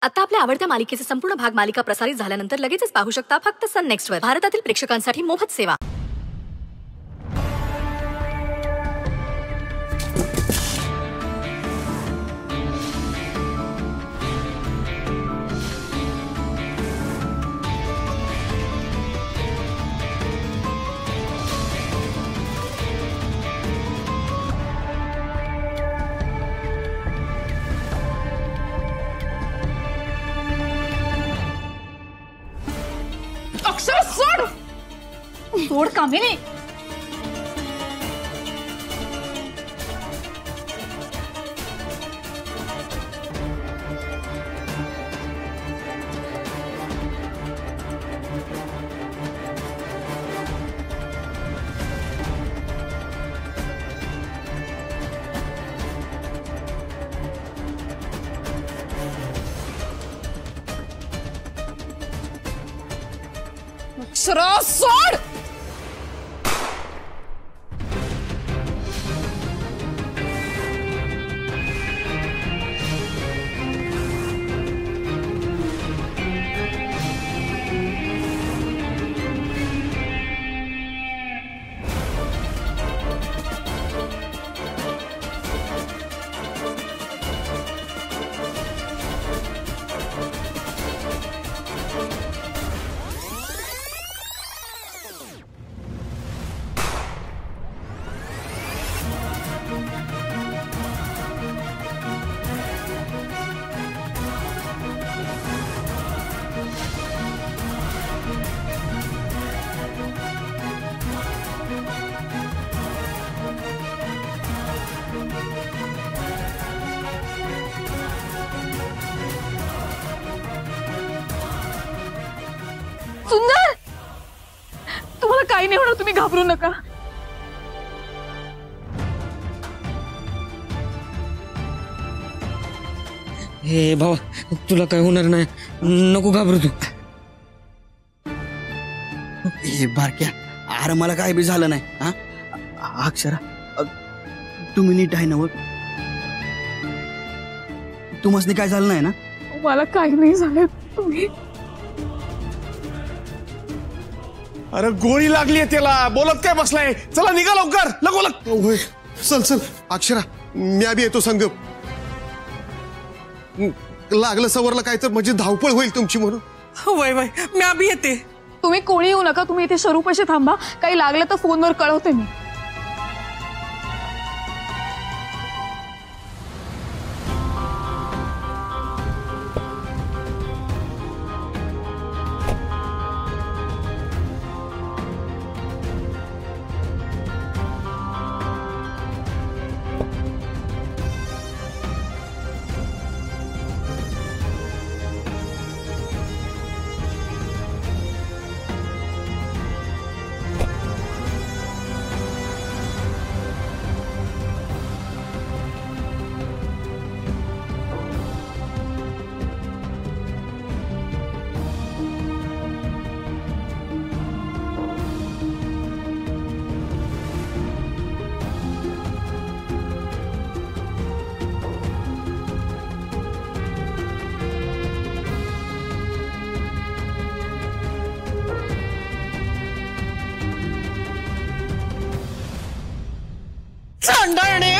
आता आपल्या आवडत्या मालिकेचे संपूर्ण भाग मालिका प्रसारित झाल्यानंतर लगेचच पाहू शकता फक्त सन नेक्स्टवर. भारतातील प्रेक्षकांसाठी मोफत सेवा. अक्षर सोड सोड कामिनी. अक्षरा सोड. सुंदर, तुम्हाला काही नाही होणार, तुम्ही घाबरू नका. हे बाबा, तुला काय होणार नाही, नको घाबरू तू. हे बारक्या, अरे मला काय बी झालं नाही. हा अक्षरा, तुम्ही नीट आहे ना? तुम्हाला काय झालं नाही ना? मला काही नाही झालं. तुम्ही अरे गोळी लागली आहे त्याला, बोलत काय बसलाय? चला निघा लवकर, लगोलग. चल चल अक्षरा, मी आधी येतो संग. लागलं सवरलं काय तर म्हणजे धावपळ होईल तुमची म्हणून. वय वय, मी आभी येते. तुम्ही कोणी येऊ नका, तुम्ही इथे स्वरूपाशी थांबा. काही लागलं तर फोनवर कळवते मी. चांडाळणे,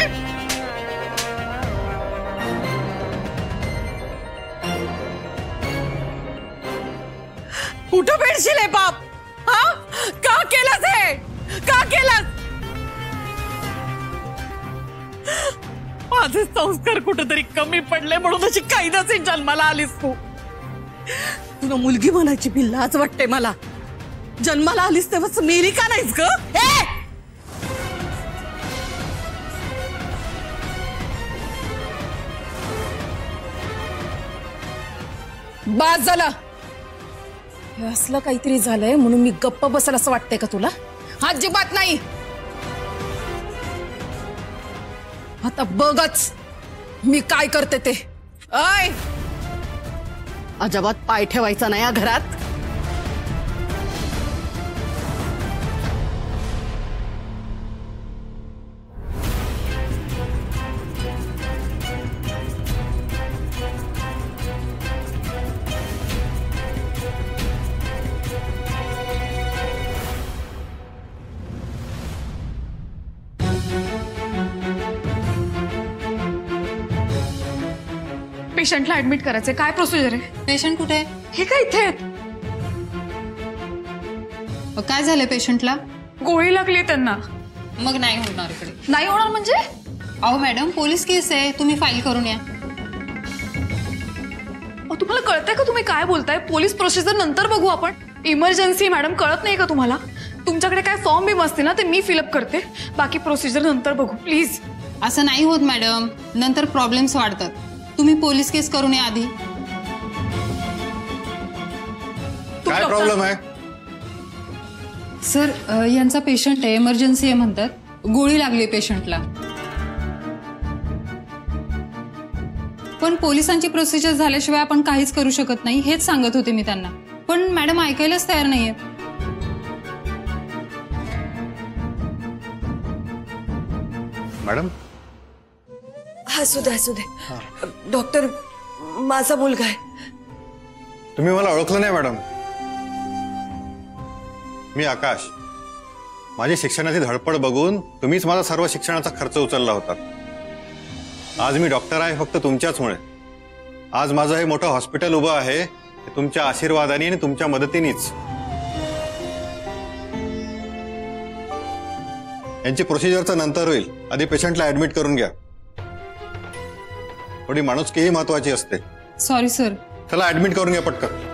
कुठं भेटशील हे बाप? हा, का केलंस हे? का केलंस? माझे संस्कार कुठेतरी कमी पडले म्हणून अशी काही नसेल जन्माला आलीस तू. तुला मुलगी म्हणायची भी लाज वाटते मला. जन्माला आलीस तेव्हाच मेली का नाहीस ग? बाज झालं. हे असलं काहीतरी झालंय म्हणून मी गप्प बसेल असं वाटतंय का तुला? अजिबात नाही. आता बघच मी काय करते ते. ऐ, अजिबात पाय ठेवायचा नाही या घरात. पेशंटला ऍडमिट करायचंय. काय प्रोसिजर आहे? पेशंट कुठे आहे? हे काय इथे आहेत? काय झालंय पेशंटला? गोळी लागली त्यांना. मग नाही होणार इकडे. नाही होणार म्हणजे? अहो मॅडम, पोलीस केस आहे, तुम्ही फाईल करून या. तुम्हाला कळतंय का तुम्ही काय बोलताय? पोलीस प्रोसिजर नंतर बघू आपण. इमर्जन्सी मॅडम, कळत नाही का तुम्हाला? तुमच्याकडे काय फॉर्म बिम असते ना, ते मी फिलअप करते. बाकी प्रोसिजर नंतर बघू प्लीज. असं नाही होत मॅडम, नंतर प्रॉब्लेम्स वाढतात. तुम्ही पोलीस केस करून या आधी. काय प्रॉब्लेम आहे? सर, यांचा पेशंट आहे, इमर्जन्सी आहे म्हणतात. गोळी लागली पेशंटला. पण पोलिसांची प्रोसिजर झाल्याशिवाय आपण काहीच करू शकत नाही, हेच सांगत होते मी त्यांना. पण मॅडम ऐकायलाच तयार नाहीये. मॅडम, असू दे डॉक्टर, माझा मुलगा आहे. तुम्ही मला ओळखलं नाही मॅडम. मी आकाश. माझी शिक्षणाची धडपड बघून तुम्हीच माझा सर्व शिक्षणाचा खर्च उचलला होता. आज मी डॉक्टर आहे फक्त तुमच्याचमुळे. आज माझं हे मोठं हॉस्पिटल उभं आहे ते तुमच्या आशीर्वादाने आणि तुमच्या मदतीनेच. यांची प्रोसिजरचं नंतर होईल, आधी पेशंटला ऍडमिट करून घ्या. थोडी माणुसकीही महत्वाची असते. Sorry sir. चला ऍडमिट करून घ्या पटकन.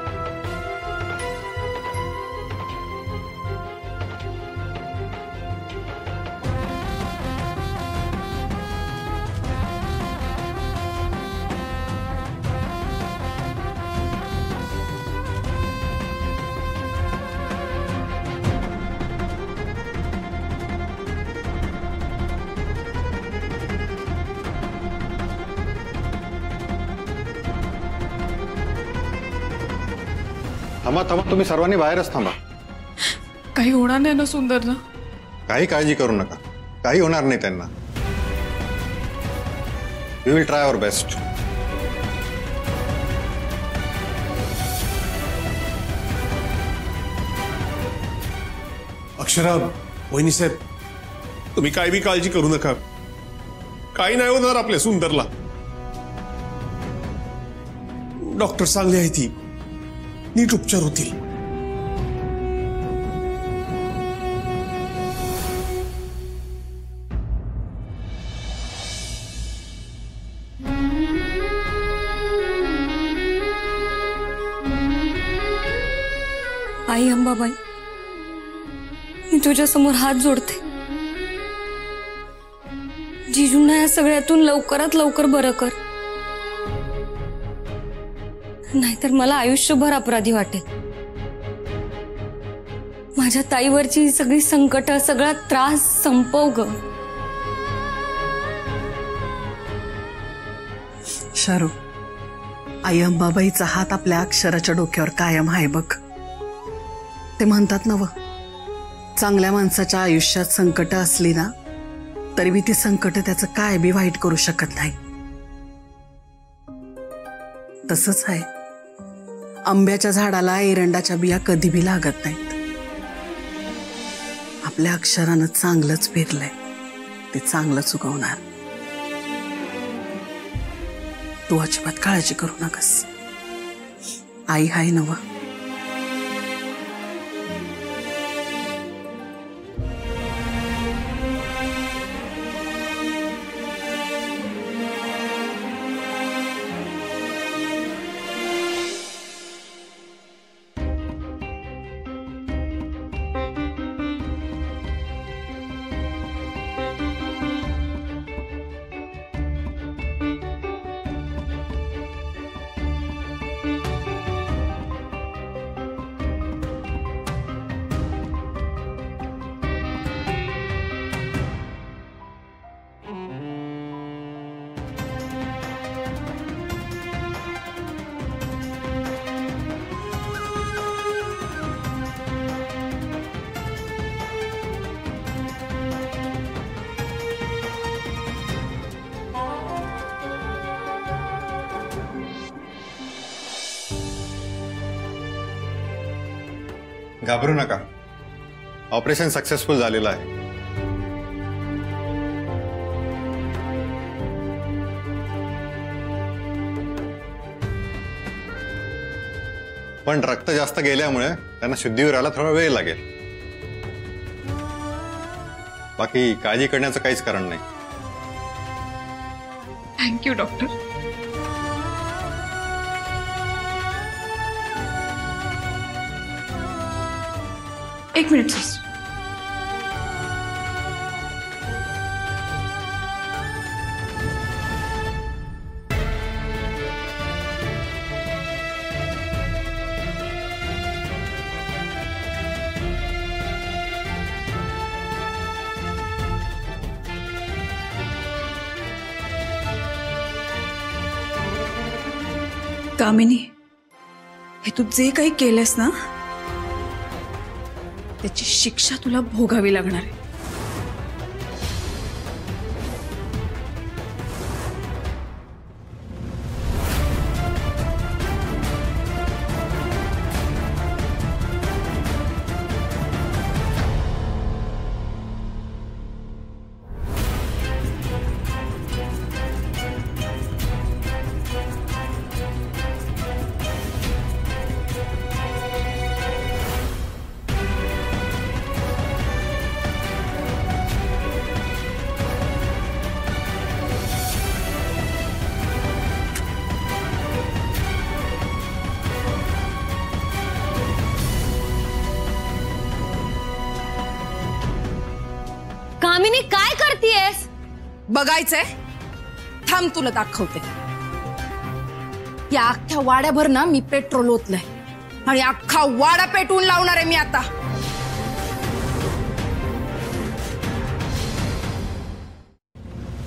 थांबा, तुम्ही सर्वांनी बाहेरच थांबा. काही होणार नाही ना सुंदर ना? काही काळजी करू नका, काही होणार नाही त्यांना. We will try our best. Akshara, वहिनी साहेब, तुम्ही काय बी काळजी करू नका. काही नाही होणार आपल्या सुंदरला. डॉक्टर चांगली आहे, ती नीट उपचार होतील. आई अंबाबाई, मी तुझ्या समोर हात जोडते. जिजूंना या सगळ्यातून लवकरात लवकर बरं कर, नाहीतर मला आयुष्यभर अपराधी वाटेल. माझ्या ताईवरची सगळी संकट, सगळा त्रास संपव ग. शारू, आई अंबाबाईचा हात आपल्या अक्षराच्या डोक्यावर कायम आहे बघ. ते म्हणतात ना, चांगल्या माणसाच्या आयुष्यात संकट असली ना तरी बी ती संकट त्याचं काय बी वाईट करू शकत नाही. तसंच आहे, आंब्याच्या झाडाला एरंडाच्या बिया कधी बी लागत नाहीत. आपल्या अक्षरानं चांगलंच पेरलंय, ते चांगलंच उगवणार. तू अजिबात काळजी करू नकस. आई हाय नव. घाबरू नका, ऑपरेशन सक्सेसफुल झालेलं आहे. पण रक्त जास्त गेल्यामुळे त्यांना शुद्धीवर यायला थोडा वेळ लागेल. बाकी काळजी करण्याचं काहीच कारण नाही. Thank you doctor. एक मिनिट सिस्टर. कामिनी, हे तू जे काही केलंस ना त्याची शिक्षा तुला भोगावी लागणार आहे. कामिनी काय करतेयस? बघायचंय? थांब तुला दाखवते. या अख्ख्या वाड्याभर ना मी पेट्रोल ओतलंय आणि अख्खा वाडा पेटवून लावणार आहे मी आता.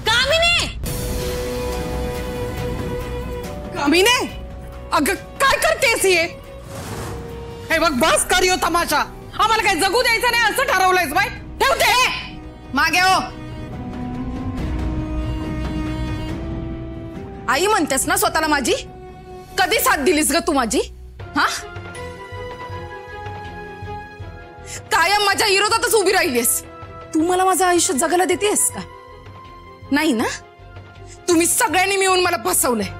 कामिनी! कामिनी, अगं काय करतेस हे? हे बघ, बस करियो तमाशा. आम्हाला काय जगू द्यायचं नाही असं ठरवलंयस बाई? ठेवते मागे हो. आई म्हणतेस ना स्वतःला माझी? कधी साथ दिलीस ग तू माझी? हा, कायम माझ्या विरोधातच उभी राहिलीस. तू मला माझं आयुष्य जगायला देतेस का? नाही ना. तुम्ही सगळ्यांनी मिळून मला फसवलंय.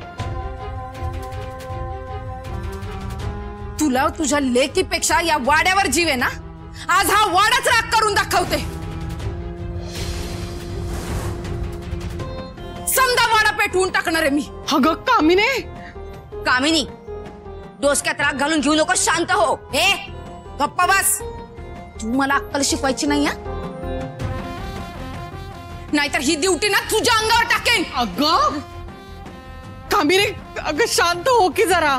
तुला तुझ्या लेकीपेक्षा या वाड्यावर जीव आहे ना. आज हा वाडाच राग करून दाखवते. समजा वाडा पेटवून टाकणार आहे मी. अगं कामिनी, कामिनी, डोसक्यात राग घालून घेऊ नको. शांत हो. हे गप्पा बस. तू मला अक्कल शिकवायची नाही हा? नाहीतर ही ड्युटी ना तुझ्या अंगावर टाकेन. अगं कामिनी, अगं शांत हो की जरा.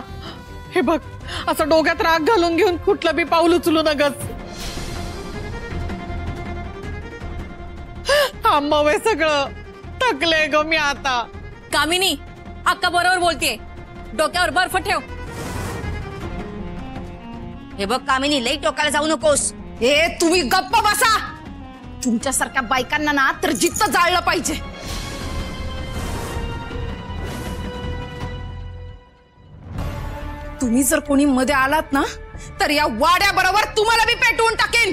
हे बघ, असं डोक्यात राग घालून घेऊन कुठलं बी पाऊल उचलू नगस. थांबव हे सगळं. थकले ग मी आता. कामिनी, अक्का बरोबर बोलतेय. डोक्यावर बर्फ ठेव. हे बघ कामिनी, लई टोकाला जाऊ नकोस. हे तुम्ही गप्प बसा. तुमच्यासारख्या बायकांना ना तर जित्त जाळलं पाहिजे. तुम्ही जर कोणी मध्ये आलात ना तर या वाड्याबरोबर तुम्हाला मी पेटवून टाकेन.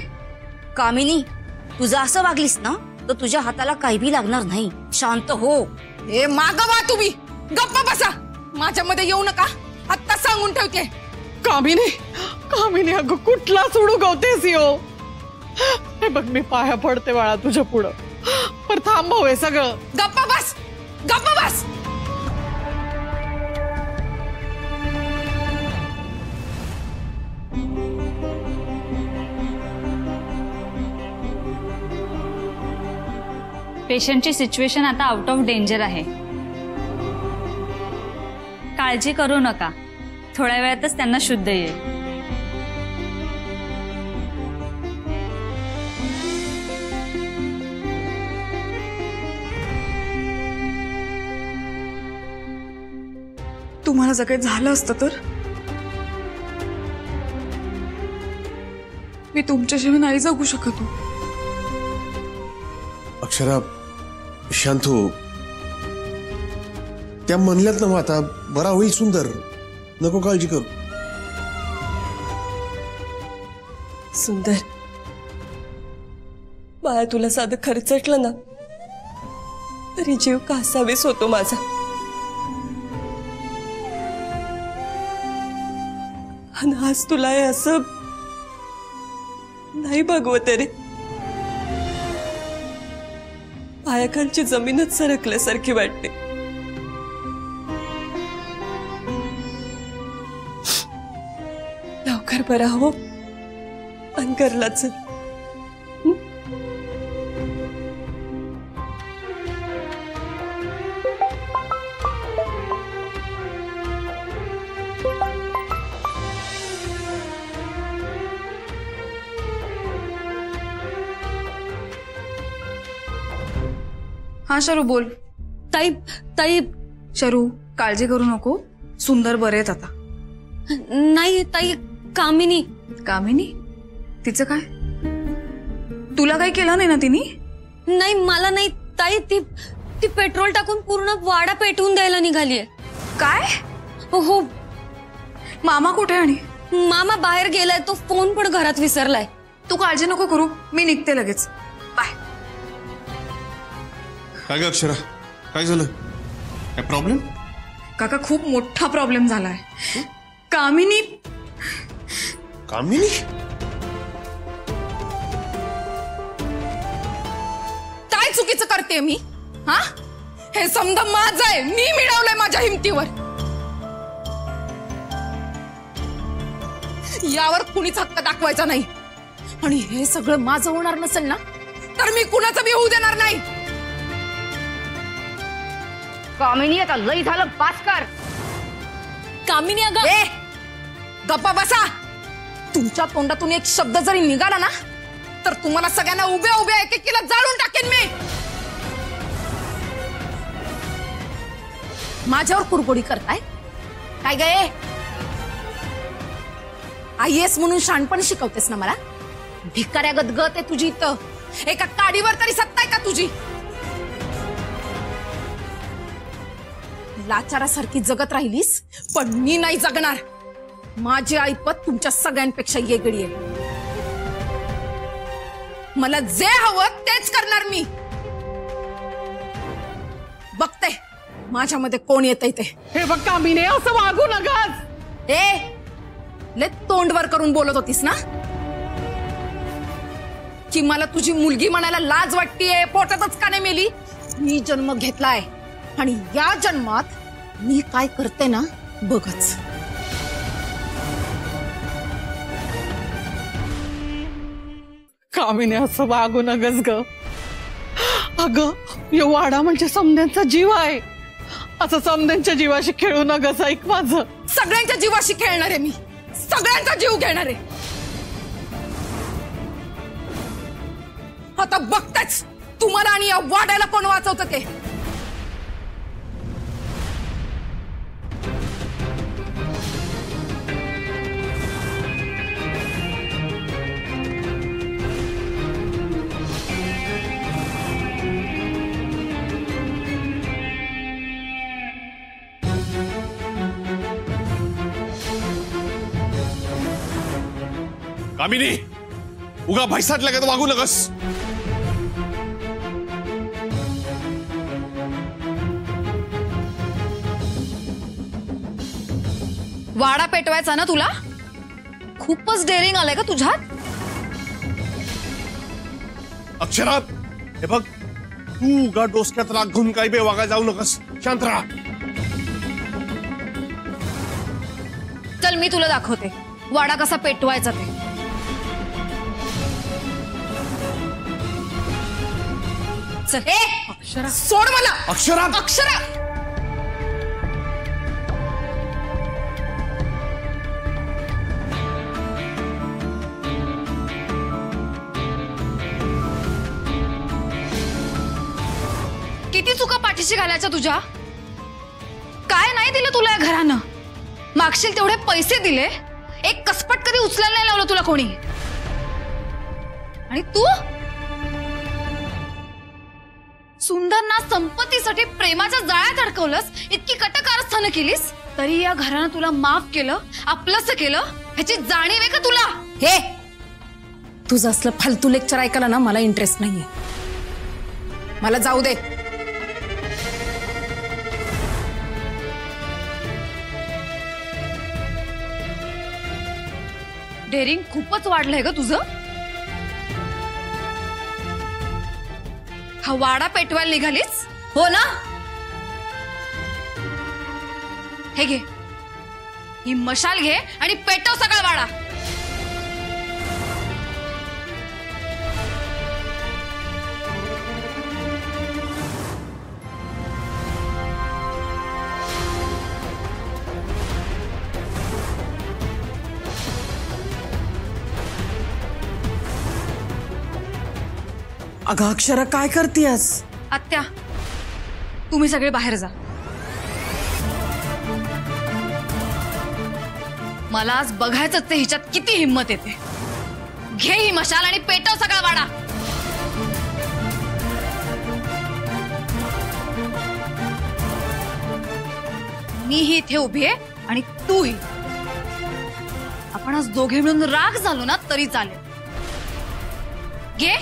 कामिनी, तुझं असं वागलीस ना तर तुझ्या हाताला काही बी लागणार नाही. शांत हो. हे मागवा तुम्ही. गप्प बसा. माझ्यामध्ये येऊ नका. आत्ता सांगून ठेवते. कामिनी, कामिनी, अगं कुठला सोडू गवतेस यो? हे बघ, मी पाया पडते बाळा तुझ्या पुढं. पर थांबव हे सगळं. गप्प बस. गप्प बस. पेशंटची सिच्युएशन आता आउट ऑफ डेंजर आहे. काळजी करू नका. थोड्या वेळातच त्यांना शुद्ध येईल. तुम्हाला जर काही झालं असतं तर मी तुमच्याशिवाय नाही जगू शकत. अक्षरा, शांत हो. त्या म्हणल्यात ना, आता बरा होईल सुंदर. नको काळजी करू. सुंदर बाळा, तुला साधं खर्चटलं ना तरी जीव कासावीस होतो माझा. आणि आज तुला हे असं नाही बघवत रे. पायाखालची जमीनच सरकल्यासारखी वाटते. लवकर बरा हो आणि घरला चल. हा शरू बोल. ताई ताई शरू काळजी करू नको, सुंदर बरे आहेत आता. नाही ताई, कामिनी. कामिनी? तिचं काय? तुला काही केलं नाही ना तिने? नाही मला नाही ताई, ती पेट्रोल टाकून पूर्ण वाडा पेटवून द्यायला निघालीये. काय? हो. मामा कुठे? आणि मामा बाहेर गेलाय, तो फोन पण घरात विसरलाय. तू काळजी नको करू, मी निघते लगेच. बाय. काय ग अक्षरा, काय झालं? काय प्रॉब्लेम? काका खूप मोठा प्रॉब्लेम झालाय. कामिनी. कामिनी? काय चुकीचं करते मी? हा, हे समजा माझं आहे, मी मिळवलंय माझ्या हिमतीवर. यावर कुणीच हक्क दाखवायचा नाही. आणि हे सगळं माझं होणार नसेल ना, तर मी कुणाचं बी होऊ देणार नाही. कामिनी आता लई झालं, पास कर. कामिनी अगं. ए गप्पा बसा. तुमच्या तोंडातून एक शब्द जरी निघाला ना, तर तुम्हाला सगळ्यांना उभ्या उभ्या एक एकीला जाळून टाकेन मी. माझ्यावर कुरगोडी करताय काय गे? IAS म्हणून शाणपण शिकवतेस ना मला? भिकाऱ्या गदगत आहे तुझी इथं. एका काडीवर तरी सत्ता आहे का तुझी? लाचारासारखी जगत राहिलीस, पण मी नाही जगणार. माझी ऐपत तुमच्या सगळ्यांपेक्षा वेगळी आहे. मला जे हवं तेच करणार मी. बघते माझ्यामध्ये कोण येतंय ते. हे बघ कामिनी, असं वागू नकास. ले तोंडवर करून बोलत होतीस ना की मला तुझी मुलगी म्हणायला लाज वाटतेय, पोटातच का नाही मेली? मी जन्म घेतलाय आणि या जन्मात मी काय करते ना बघच. कामिनी, असं वागू नगस ग. अगं, या वाडा म्हणजे समद्यांचा जीव आहे. असं समद्यांच्या जीवाशी खेळू नगस. ऐक माझं. सगळ्यांच्या जीवाशी खेळणार आहे मी, सगळ्यांचा जीव घेणार आहे. आता बघताच तुम्हाला आणि या वाड्याला कोण वाचवतं ते. कामिनी, उगा भैसाटल्या का वागू नकस. वाडा पेटवायचा ना तुला? खूपच डेअरिंग आलंय का तुझ्यात? अक्षरा, हे बघ, तू उगा डोसक्यात राग घेऊन काही बे वागा जाऊ नकस. शांत राहा. चल मी तुला दाखवते वाडा कसा पेटवायचा ते. चल. अक्षरा सोड मला. अक्षरा, अक्षरा. किती चुका पाठीशी घालायच्या तुझ्या? काय नाही दिलं तुला या घरानं? मागशील तेवढे पैसे दिले, एक कसपट कधी उचलायला नाही लावलं तुला कोणी. आणि तू सुंदरना संपत्तीसाठी प्रेमाच्या जाळ्यात अडकवलंस, इतकी कटकारस्थानं केलीस, तरी या घरानं तुला माफ केलं, आपलंसं केलं, ह्याची जाणीव आहे का तुला? हे तुझं असलं फालतू लेक्चर ऐकायला ना मला इंटरेस्ट नाहीये. मला जाऊ दे. डेअरिंग खूपच वाढलंय ग तुझं. हा वाडा पेटवायला निघालीस हो ना. हे घे, ही मशाल घे आणि पेटव सगळा वाडा. अगं अक्षरा काय करतेस? आत्या, तुम्ही सगळे बाहेर जा. मला आज बघायचंच ते हिच्यात किती हिंमत येते. घे ही मशाल आणि पेटव सगळा वाडा. मीही इथे उभी आहे आणि तूही. आपण आज दोघे मिळून राग झालो ना तरी चालेल. घे